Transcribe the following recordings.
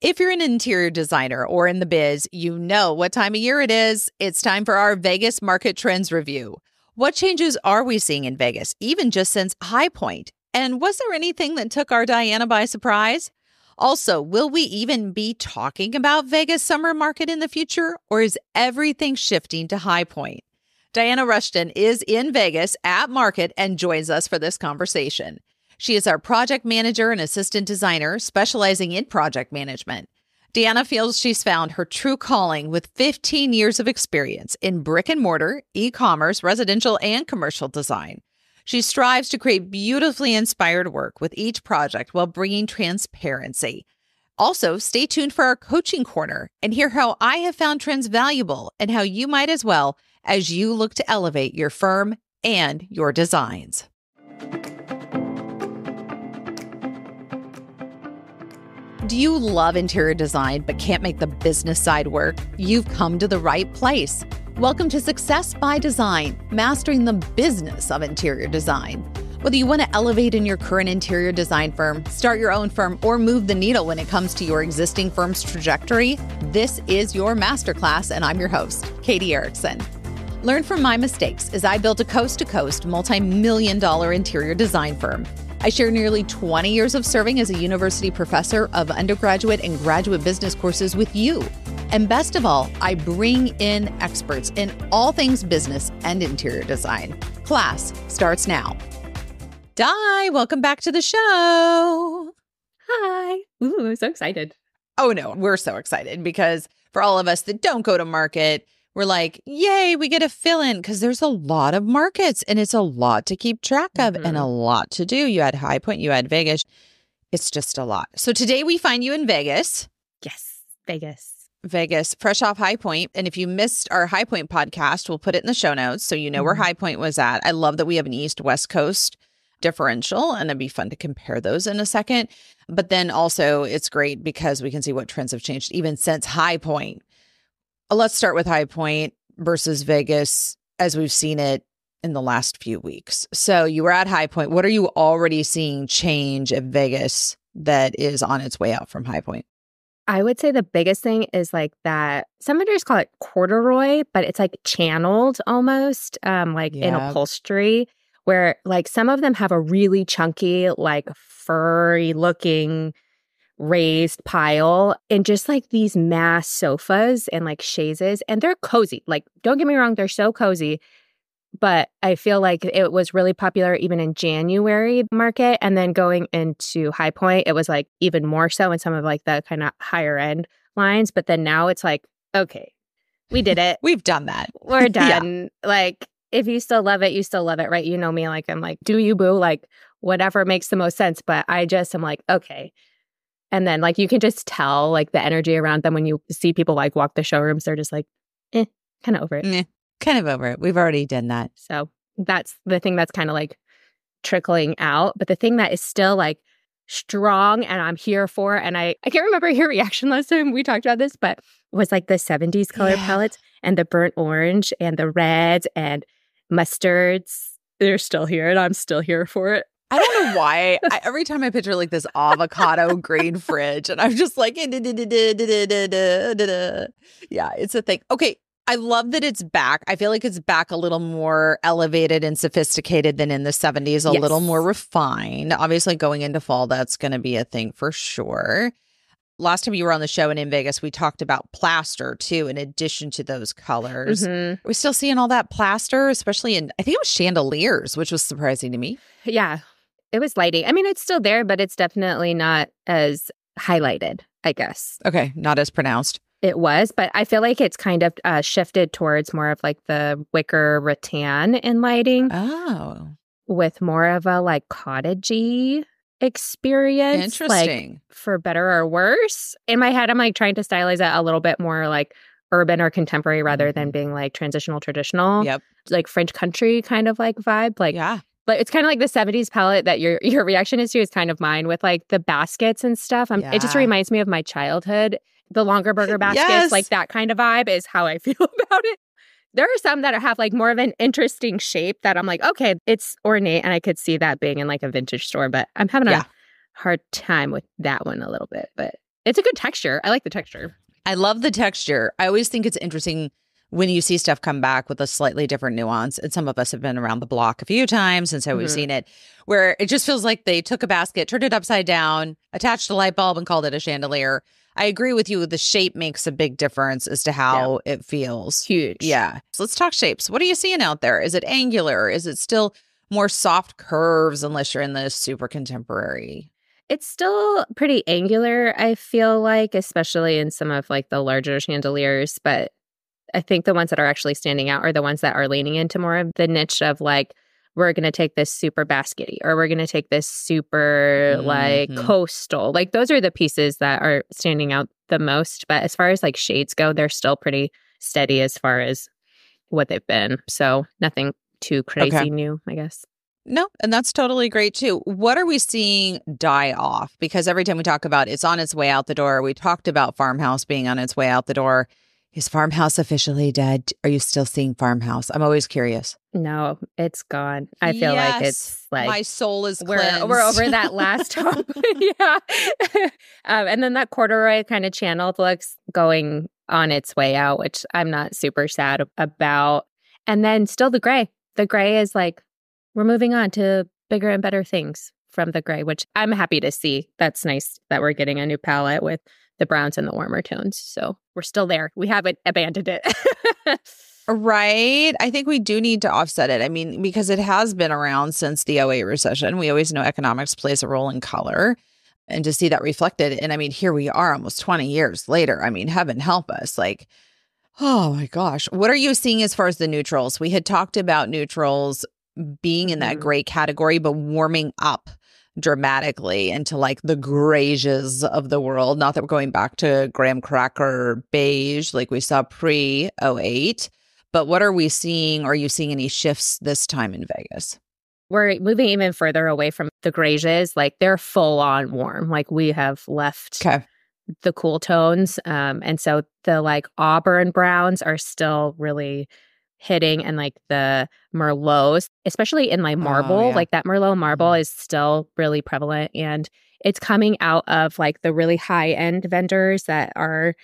If you're an interior designer or in the biz, you know what time of year it is. It's time for our Vegas market trends review. What changes are we seeing in Vegas, even just since High Point? And was there anything that took our Diana by surprise? Also, will we even be talking about Vegas summer market in the future, or is everything shifting to High Point? Diana Rushton is in Vegas at Market and joins us for this conversation. She is our project manager and assistant designer specializing in project management. Deanna feels she's found her true calling with 15 years of experience in brick and mortar, e-commerce, residential, and commercial design. She strives to create beautifully inspired work with each project while bringing transparency. Also, stay tuned for our coaching corner and hear how I have found trends valuable and how you might as well as you look to elevate your firm and your designs. Do you love interior design but can't make the business side work? You've come to the right place. Welcome to Success by Design, mastering the business of interior design. Whether you want to elevate in your current interior design firm, start your own firm, or move the needle when it comes to your existing firm's trajectory, this is your masterclass, and I'm your host, Katie Erickson. Learn from my mistakes as I built a coast-to-coast, multi-million-dollar interior design firm. I share nearly 20 years of serving as a university professor of undergraduate and graduate business courses with you. And best of all, I bring in experts in all things business and interior design. Class starts now. Di, welcome back to the show. Hi. Ooh, I'm so excited. Oh no, we're so excited because for all of us that don't go to market, we're like, yay, we get a fill in because there's a lot of markets and it's a lot to keep track of and a lot to do. You had High Point, you had Vegas. It's just a lot. So today we find you in Vegas. Yes, Vegas. Vegas, fresh off High Point. And if you missed our High Point podcast, we'll put it in the show notes so you know where High Point was at. I love that we have an East-West Coast differential, and it'd be fun to compare those in a second. But then also it's great because we can see what trends have changed even since High Point. Let's start with High Point versus Vegas as we've seen it in the last few weeks. So you were at High Point. What are you already seeing change at Vegas that is on its way out from High Point? I would say the biggest thing is like that, some vendors call it corduroy, but it's like channeled almost, in upholstery, where like some of them have a really chunky, like furry looking raised pile and just like these mass sofas and like chaises, and they're cozy. Like, don't get me wrong, they're so cozy, but I feel like it was really popular even in January market, and then going into High Point, it was like even more so in some of like the kind of higher end lines. But then now it's like, okay, we did it. We've done that. We're done. Yeah. Like, if you still love it, you still love it, right? You know me, like I'm like, do you boo? Like whatever makes the most sense. But I just am like, okay. And then like you can just tell like the energy around them when you see people like walk the showrooms, they're just like, kind of over it. Kind of over it. We've already done that. So that's the thing that's kind of like trickling out. But the thing that is still like strong and I'm here for, and I can't remember your reaction last time we talked about this, but it was like the 70s color palettes and the burnt orange and the reds and mustards. They're still here and I'm still here for it. I don't know why. Every time I picture like this avocado green fridge and I'm just like, yeah, it's a thing. Okay. I love that it's back. I feel like it's back a little more elevated and sophisticated than in the 70s, a little more refined. Obviously, going into fall, that's going to be a thing for sure. Last time you were on the show and in Vegas, we talked about plaster too, in addition to those colors. We're still seeing all that plaster, especially in, I think it was chandeliers, which was surprising to me. Yeah, it was lighting. I mean, it's still there, but it's definitely not as highlighted, I guess. Okay, not as pronounced. It was, but I feel like it's kind of shifted towards more of like the wicker rattan in lighting. Oh. With more of a like cottagey experience. Interesting. Like, for better or worse. In my head, I'm like trying to stylize it a little bit more like urban or contemporary rather than being like transitional, traditional. Yep. Like French country kind of like vibe. Like, yeah. But it's kind of like the 70s palette that your reaction is to is kind of mine with like the baskets and stuff. It just reminds me of my childhood. The longer burger baskets, like that kind of vibe is how I feel about it. There are some that have like more of an interesting shape that I'm like, okay, it's ornate and I could see that being in like a vintage store, but I'm having a hard time with that one a little bit. But it's a good texture. I like the texture. I love the texture. I always think it's interesting when you see stuff come back with a slightly different nuance. And some of us have been around the block a few times, and so we've seen it, where it just feels like they took a basket, turned it upside down, attached a light bulb, and called it a chandelier. I agree with you. The shape makes a big difference as to how it feels. Huge. Yeah. So let's talk shapes. What are you seeing out there? Is it angular? Is it still more soft curves unless you're in the super contemporary? It's still pretty angular, I feel like, especially in some of like the larger chandeliers. But I think the ones that are actually standing out are the ones that are leaning into more of the niche of like, we're going to take this super baskety, or we're going to take this super like coastal. Like those are the pieces that are standing out the most. But as far as like shades go, they're still pretty steady as far as what they've been. So nothing too crazy new, I guess. No, and that's totally great too. What are we seeing die off? Because every time we talk about it's on its way out the door, we talked about Farmhouse being on its way out the door. Is Farmhouse officially dead? Are you still seeing Farmhouse? I'm always curious. No, it's gone. I feel like it's like my soul is cleansed. We're over that last hump. Yeah. And then that corduroy kind of channeled looks going on its way out, which I'm not super sad about. And then still the gray. The gray is like, we're moving on to bigger and better things from the gray, which I'm happy to see. That's nice that we're getting a new palette with the browns and the warmer tones. So we're still there. We haven't abandoned it. Right. I think we do need to offset it. I mean, because it has been around since the '08 recession. We always know economics plays a role in color, and to see that reflected. And I mean, here we are almost 20 years later. I mean, heaven help us. Like, oh my gosh. What are you seeing as far as the neutrals? We had talked about neutrals being in that gray category, but warming up dramatically into like the grays of the world. Not that we're going back to graham cracker beige like we saw pre '08, but what are we seeing? Are you seeing any shifts this time in Vegas? We're moving even further away from the grays. Like they're full on warm. Like we have left the cool tones. And so the like auburn browns are still really hitting, and like the Merlots, especially in like marble, like that Merlot marble is still really prevalent, and it's coming out of like the really high end vendors that are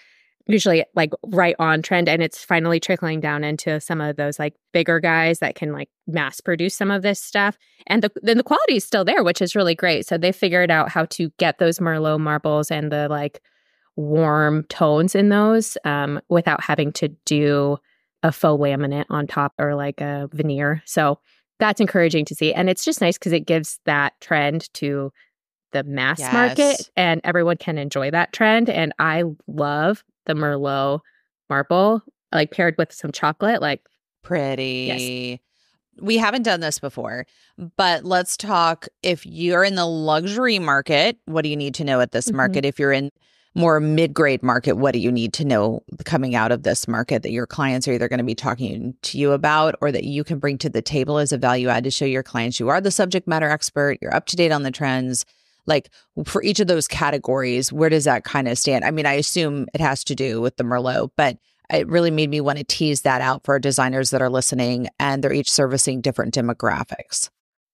usually like right on trend, and it's finally trickling down into some of those like bigger guys that can like mass produce some of this stuff, and then the quality is still there, which is really great. So they figured out how to get those Merlot marbles and the like warm tones in those without having to do a faux laminate on top or like a veneer. So that's encouraging to see. And it's just nice because it gives that trend to the mass market, and everyone can enjoy that trend. And I love the Merlot marble, like paired with some chocolate, like pretty. Yes. We haven't done this before, but let's talk. If you're in the luxury market, what do you need to know at this market? If you're in more mid-grade market, what do you need to know coming out of this market that your clients are either going to be talking to you about, or that you can bring to the table as a value add to show your clients you are the subject matter expert, you're up to date on the trends? Like for each of those categories, where does that kind of stand? I mean, I assume it has to do with the Merlot, but it really made me want to tease that out for designers that are listening, and they're each servicing different demographics.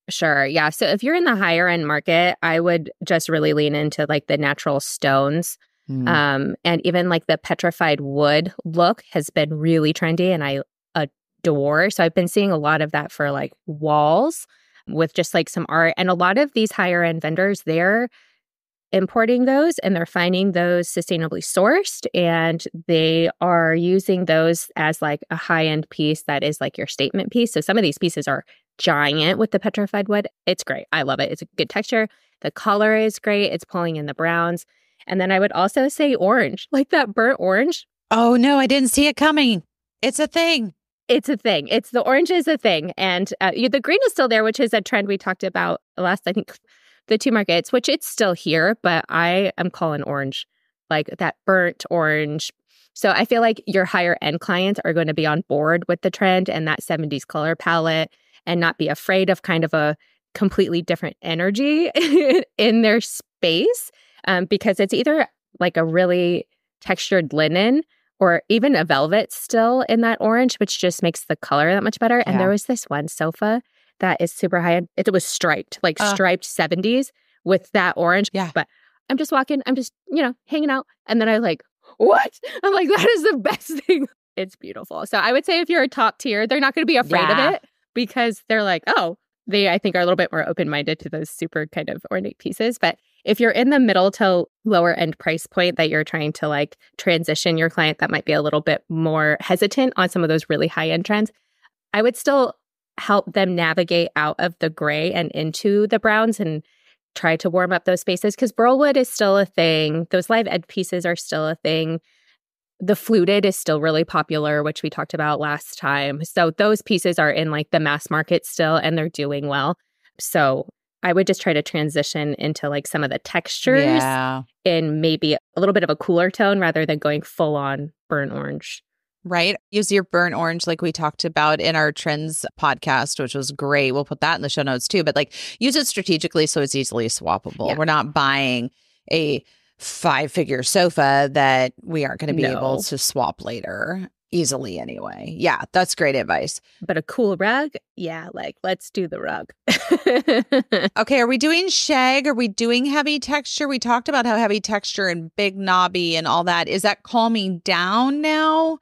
Sure. Yeah. So if you're in the higher end market, I would just really lean into like the natural stones. And even like the petrified wood look has been really trendy, and I adore. So I've been seeing a lot of that for like walls with just like some art. And a lot of these higher end vendors, they're importing those, and they're finding those sustainably sourced, and they are using those as like a high end piece that is like your statement piece. So some of these pieces are giant with the petrified wood. It's great. I love it. It's a good texture. The color is great. It's pulling in the browns. And then I would also say orange, like that burnt orange. Oh, no, I didn't see it coming. It's a thing. It's a thing. It's the orange is a thing. And the green is still there, which is a trend we talked about last, I think, the two markets, which it's still here, but I am calling orange, like that burnt orange. So I feel like your higher end clients are going to be on board with the trend and that 70s color palette, and not be afraid of kind of a completely different energy in their space, because it's either like a really textured linen or even a velvet still in that orange, which just makes the color that much better. And there was this one sofa that is super high end. It was striped, like striped 70s with that orange. Yeah. But I'm just walking. I'm just, hanging out. And then I like, what? I'm like, that is the best thing. It's beautiful. So I would say if you're a top tier, they're not going to be afraid of it because they're like, oh, they, I think, are a little bit more open-minded to those super kind of ornate pieces. But if you're in the middle to lower end price point that you're trying to like transition your client that might be a little bit more hesitant on some of those really high-end trends, I would still help them navigate out of the gray and into the browns and try to warm up those spaces because burlwood is still a thing. Those live edge pieces are still a thing. The fluted is still really popular, which we talked about last time. So those pieces are in like the mass market still, and they're doing well. So I would just try to transition into like some of the textures in maybe a little bit of a cooler tone rather than going full on burnt orange. Right. Use your burnt orange like we talked about in our trends podcast, which was great. We'll put that in the show notes too. But like use it strategically so it's easily swappable. We're not buying a 5-figure sofa that we aren't going to be able to swap later easily anyway. Yeah, that's great advice. But a cool rug? Yeah, like let's do the rug. Okay, are we doing shag? Are we doing heavy texture? We talked about how heavy texture and big knobby and all that. Is that calming down now?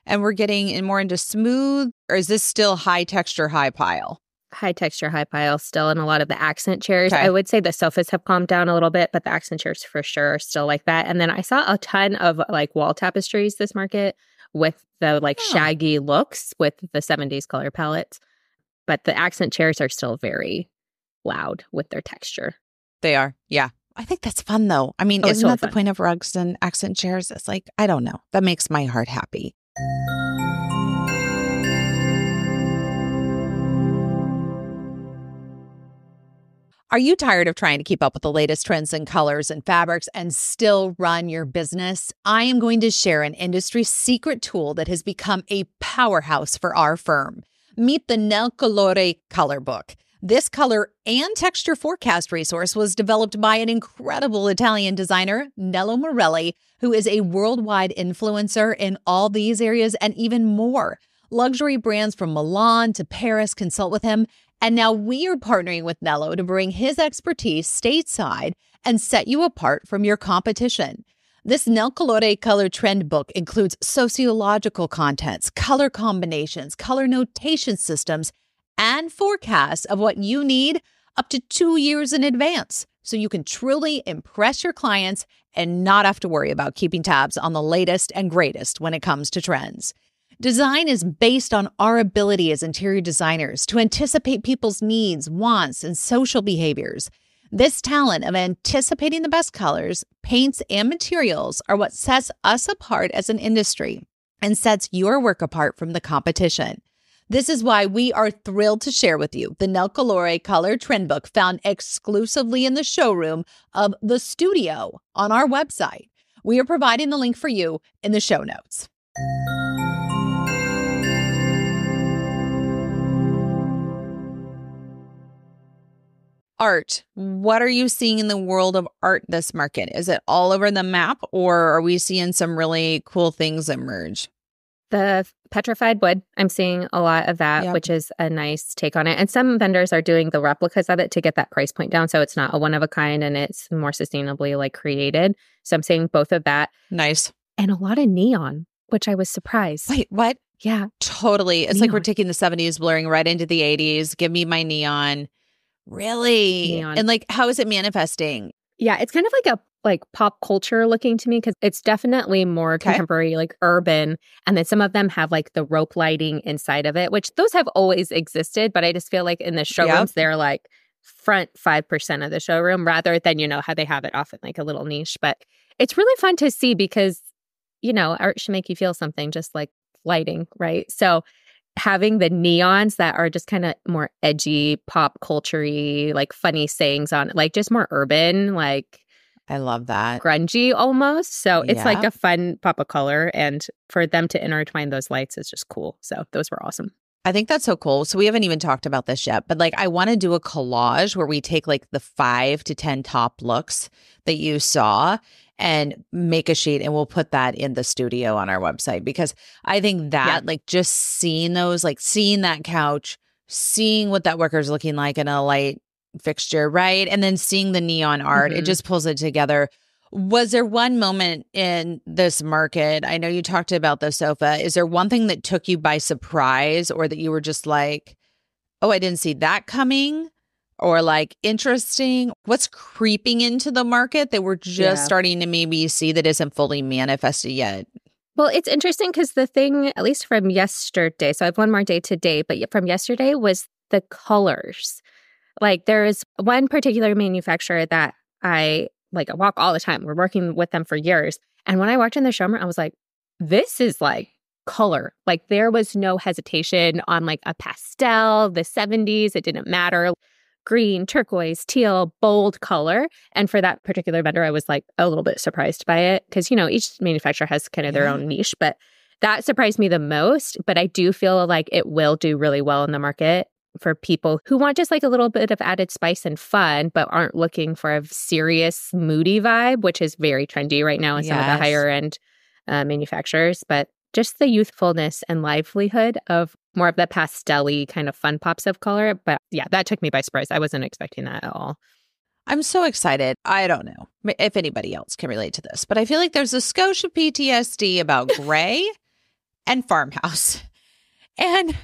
And we're getting more into smooth? Or is this still high texture, high pile? High texture, high pile still in a lot of the accent chairs. Okay. I would say the sofas have calmed down a little bit, but the accent chairs for sure are still like that. And then I saw a ton of like wall tapestries this market with the like shaggy looks with the 70s color palettes. But the accent chairs are still very loud with their texture. They are. Yeah. I think that's fun though. I mean, isn't that the point of rugs and accent chairs? It's like, I don't know. That makes my heart happy. Are you tired of trying to keep up with the latest trends in colors and fabrics and still run your business? I am going to share an industry secret tool that has become a powerhouse for our firm. Meet the Nel Colore Color Book. This color and texture forecast resource was developed by an incredible Italian designer, Nello Morelli, who is a worldwide influencer in all these areas and even more. Luxury brands from Milan to Paris consult with him. And now we are partnering with Nello to bring his expertise stateside and set you apart from your competition. This Nel Colore Color Trend Book includes sociological contents, color combinations, color notation systems, and forecasts of what you need up to 2 years in advance, so you can truly impress your clients and not have to worry about keeping tabs on the latest and greatest when it comes to trends. Design is based on our ability as interior designers to anticipate people's needs, wants, and social behaviors. This talent of anticipating the best colors, paints, and materials are what sets us apart as an industry and sets your work apart from the competition. This is why we are thrilled to share with you the Nel Colore Color Trend Book found exclusively in the showroom of The Studio on our website. We are providing the link for you in the show notes. Art. What are you seeing in the world of art this market? Is it all over the map, or are we seeing some really cool things emerge? The petrified wood, I'm seeing a lot of that, which is a nice take on it. And some vendors are doing the replicas of it to get that price point down. So it's not a one of a kind and it's more sustainably like created. So I'm seeing both of that. Nice. And a lot of neon, which I was surprised. Wait, what? Yeah. Totally. It's neon. Like we're taking the 70s, blurring right into the 80s. Give me my neon. Really? Neon. And like, how is it manifesting? Yeah, it's kind of like a pop culture looking to me because it's definitely more contemporary, like urban. And then some of them have like the rope lighting inside of it, which those have always existed. But I just feel like in the showrooms, they're like front 5% of the showroom rather than, how they have it often like a little niche. But it's really fun to see because, art should make you feel something just like lighting, right? So having the neons that are just kind of more edgy, pop culture-y, like funny sayings on it, like just more urban, like I love that. Grungy almost. So it's like a fun pop of color. And for them to intertwine those lights is just cool. So those were awesome. I think that's so cool. So we haven't even talked about this yet, but like I want to do a collage where we take like the 5 to 10 top looks that you saw and make a sheet, and we'll put that in the studio on our website because I think that like just seeing those, like seeing that couch, seeing what that worker's looking like in a light fixture, right? And then seeing the neon art, it just pulls it together. Was there one moment in this market? I know you talked about the sofa. Is there one thing that took you by surprise, or that you were just like, oh, I didn't see that coming? Or like interesting? What's creeping into the market that we're just starting to maybe see that isn't fully manifested yet? Well, it's interesting because the thing, at least from yesterday, so I have one more day today, but from yesterday was the colors. Like there is one particular manufacturer that I walk all the time. We're working with them for years. And when I walked in the showroom, I was like, this is like color. Like there was no hesitation on like a pastel, the 70s. It didn't matter. Green, turquoise, teal, bold color. And for that particular vendor, I was like a little bit surprised by it because, each manufacturer has kind of their own niche, but that surprised me the most. But I do feel like it will do really well in the market for people who want just like a little bit of added spice and fun, but aren't looking for a serious, moody vibe, which is very trendy right now in some of the higher end manufacturers. But just the youthfulness and livelihood of more of the pastel-y kind of fun pops of color. But yeah, that took me by surprise. I wasn't expecting that at all. I'm so excited. I don't know if anybody else can relate to this, but I feel like there's a skosh of PTSD about gray and farmhouse. And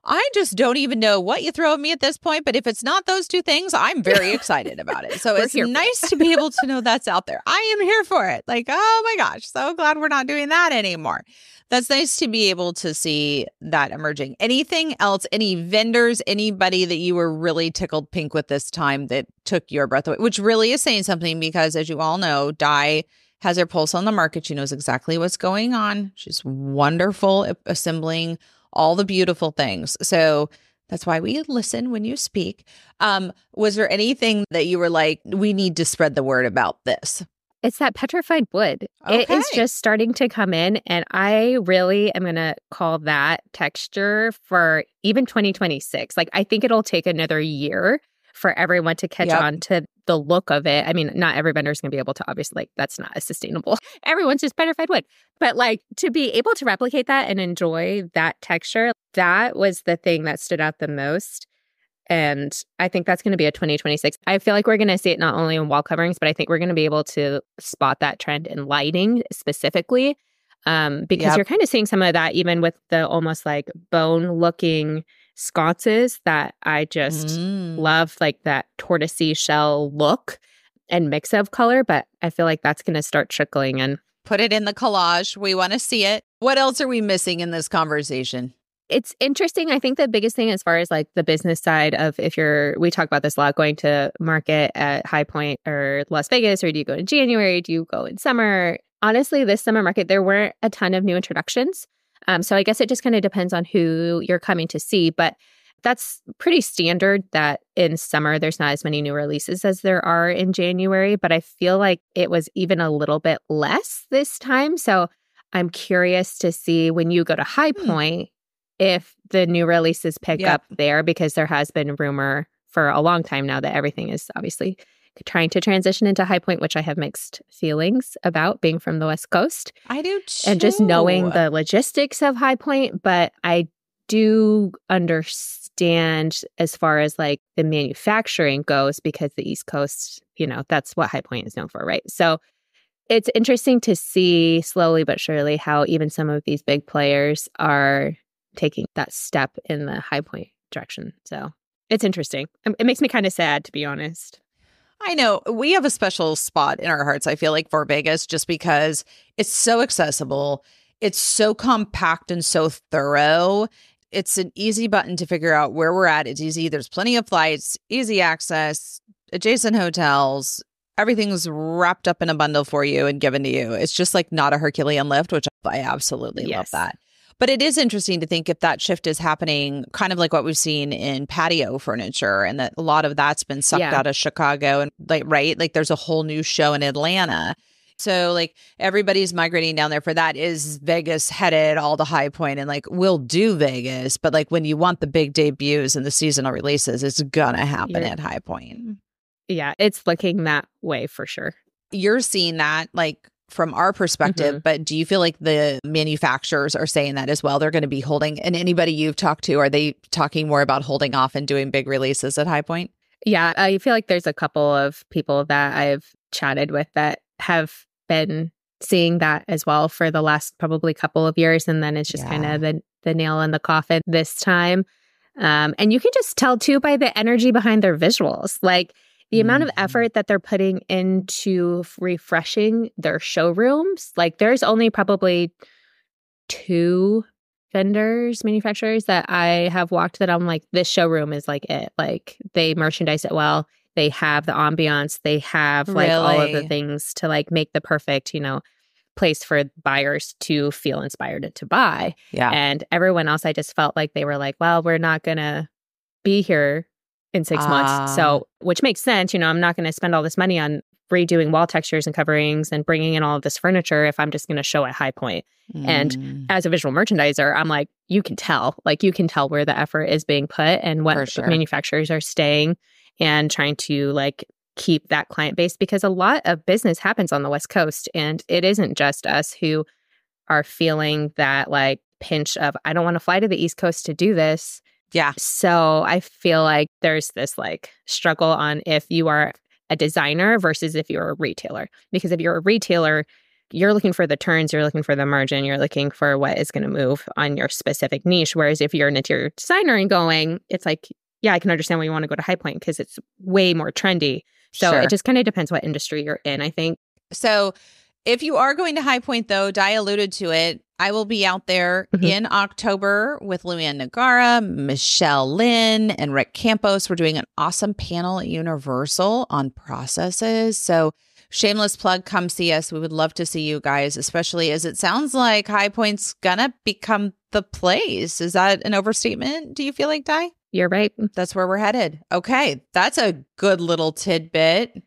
I just don't even know what you throw at me at this point, but if it's not those two things, I'm very excited about it. So it's nice to be able to know that's out there. I am here for it. Like, oh my gosh, so glad we're not doing that anymore. That's nice to be able to see that emerging. Anything else, any vendors, anybody that you were really tickled pink with this time that took your breath away, which really is saying something because as you all know, Di has her pulse on the market. She knows exactly what's going on. She's wonderful at assembling all the beautiful things. So that's why we listen when you speak. Was there anything that you were like, we need to spread the word about this? It's that petrified wood. Okay. It is just starting to come in. And I really am going to call that texture for even 2026. Like, I think it'll take another year for everyone to catch on to the look of it. I mean, not every vendor is going to be able to, obviously, like, that's not as sustainable. Everyone's just petrified wood. But like, to be able to replicate that and enjoy that texture, that was the thing that stood out the most. And I think that's going to be a 2026. I feel like we're going to see it not only in wall coverings, but I think we're going to be able to spot that trend in lighting specifically, because you're kind of seeing some of that even with the almost like bone-looking sconces that I just love, like that tortoisey shell look and mix of color. But I feel like that's going to start trickling in. Put it in the collage. We want to see it. What else are we missing in this conversation? It's interesting. I think the biggest thing as far as like the business side of we talk about this a lot, going to market at High Point or Las Vegas, or do you go in January? Do you go in summer? Honestly, this summer market, there weren't a ton of new introductions. So I guess it just kind of depends on who you're coming to see. But that's pretty standard that in summer, there's not as many new releases as there are in January. But I feel like it was even a little bit less this time. So I'm curious to see when you go to High Point, if the new releases pick up there, because there has been rumor for a long time now that everything is obviously trying to transition into High Point, which I have mixed feelings about, being from the West Coast. I do too. And just knowing the logistics of High Point, but I do understand as far as like the manufacturing goes, because the East Coast, that's what High Point is known for, right? So it's interesting to see slowly but surely how even some of these big players are taking that step in the High Point direction. So it's interesting. It makes me kind of sad, to be honest. I know. We have a special spot in our hearts, I feel like, for Vegas, just because it's so accessible. It's so compact and so thorough. It's an easy button to figure out where we're at. It's easy. There's plenty of flights, easy access, adjacent hotels. Everything's wrapped up in a bundle for you and given to you. It's just like not a Herculean lift, which I absolutely love that. But it is interesting to think if that shift is happening, kind of like what we've seen in patio furniture, and that a lot of that's been sucked out of Chicago, and like there's a whole new show in Atlanta. So like everybody's migrating down there for that. Is Vegas headed all to High Point? And like, we'll do Vegas, but like when you want the big debuts and the seasonal releases, it's gonna happen at High Point. Yeah, it's looking that way for sure. You're seeing that like from our perspective, but do you feel like the manufacturers are saying that as well? They're going to be holding, and anybody you've talked to, are they talking more about holding off and doing big releases at High Point? Yeah, I feel like there's a couple of people that I've chatted with that have been seeing that as well for the last probably couple of years. And then it's just kind of the nail in the coffin this time. And you can just tell too by the energy behind their visuals, like the amount of effort that they're putting into refreshing their showrooms. Like there's only probably 2 manufacturers that I have walked that I'm like, this showroom is like it. Like they merchandise it well. They have the ambiance. They have like all of the things to like make the perfect, place for buyers to feel inspired to buy. Yeah. And everyone else, I just felt like they were like, well, we're not going to be here in 6 months. So, which makes sense. I'm not going to spend all this money on redoing wall textures and coverings and bringing in all of this furniture if I'm just going to show at High Point. And as a visual merchandiser, I'm like, you can tell where the effort is being put and what manufacturers are staying and trying to like keep that client base, because a lot of business happens on the West Coast, and it isn't just us who are feeling that like pinch of, I don't want to fly to the East Coast to do this. Yeah. So I feel like there's this like struggle on if you are a designer versus if you're a retailer. Because if you're a retailer, you're looking for the turns, you're looking for the margin, you're looking for what is going to move on your specific niche. Whereas if you're an interior designer and going, it's like, yeah, I can understand why you want to go to High Point because it's way more trendy. So it just kind of depends what industry you're in, I think. So if you are going to High Point, though, Di alluded to it, I will be out there in October with Luann Nagara, Michelle Lynn, and Rick Campos. We're doing an awesome panel at Universal on processes. So shameless plug, come see us. We would love to see you guys, especially as it sounds like High Point's gonna become the place. Is that an overstatement, do you feel like, Di? You're right. That's where we're headed. Okay. That's a good little tidbit.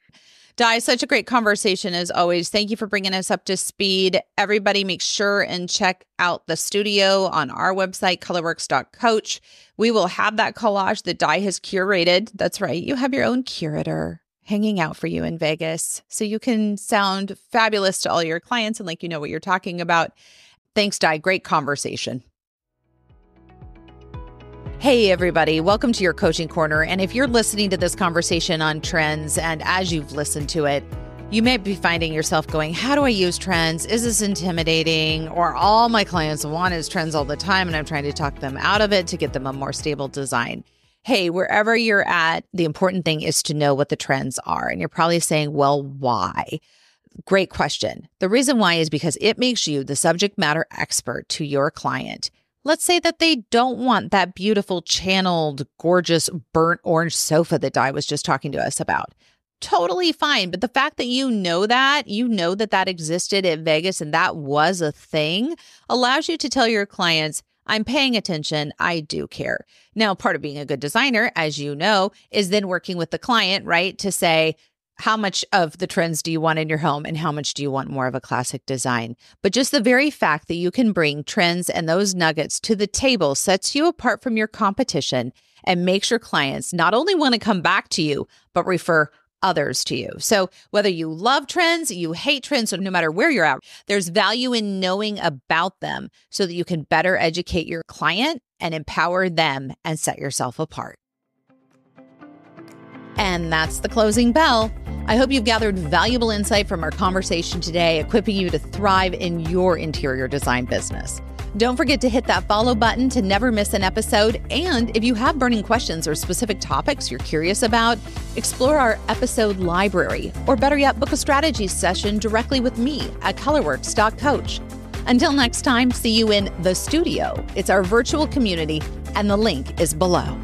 Di, such a great conversation as always. Thank you for bringing us up to speed. Everybody make sure and check out the studio on our website, colorworks.coach. We will have that collage that Di has curated. That's right. You have your own curator hanging out for you in Vegas, so you can sound fabulous to all your clients and like you know what you're talking about. Thanks, Di. Great conversation. Hey, everybody. Welcome to your Coaching Corner. And if you're listening to this conversation on trends, and as you've listened to it, you may be finding yourself going, how do I use trends? Is this intimidating? Or all my clients want is trends all the time, and I'm trying to talk them out of it to get them a more stable design. Hey, wherever you're at, the important thing is to know what the trends are. And you're probably saying, well, why? Great question. The reason why is because it makes you the subject matter expert to your client. Let's say that they don't want that beautiful, channeled, gorgeous, burnt orange sofa that Di was just talking to us about. Totally fine. But the fact that you know that existed at Vegas and that was a thing allows you to tell your clients, I'm paying attention. I do care. Now, part of being a good designer, as you know, is then working with the client, right? To say, how much of the trends do you want in your home and how much do you want more of a classic design? But just the very fact that you can bring trends and those nuggets to the table sets you apart from your competition and makes your clients not only want to come back to you, but refer others to you. So whether you love trends, you hate trends, so no matter where you're at, there's value in knowing about them so that you can better educate your client and empower them and set yourself apart. And that's the closing bell. I hope you've gathered valuable insight from our conversation today, equipping you to thrive in your interior design business. Don't forget to hit that follow button to never miss an episode. And if you have burning questions or specific topics you're curious about, explore our episode library, or better yet, book a strategy session directly with me at colorworks.coach. Until next time, see you in the studio. It's our virtual community, and the link is below.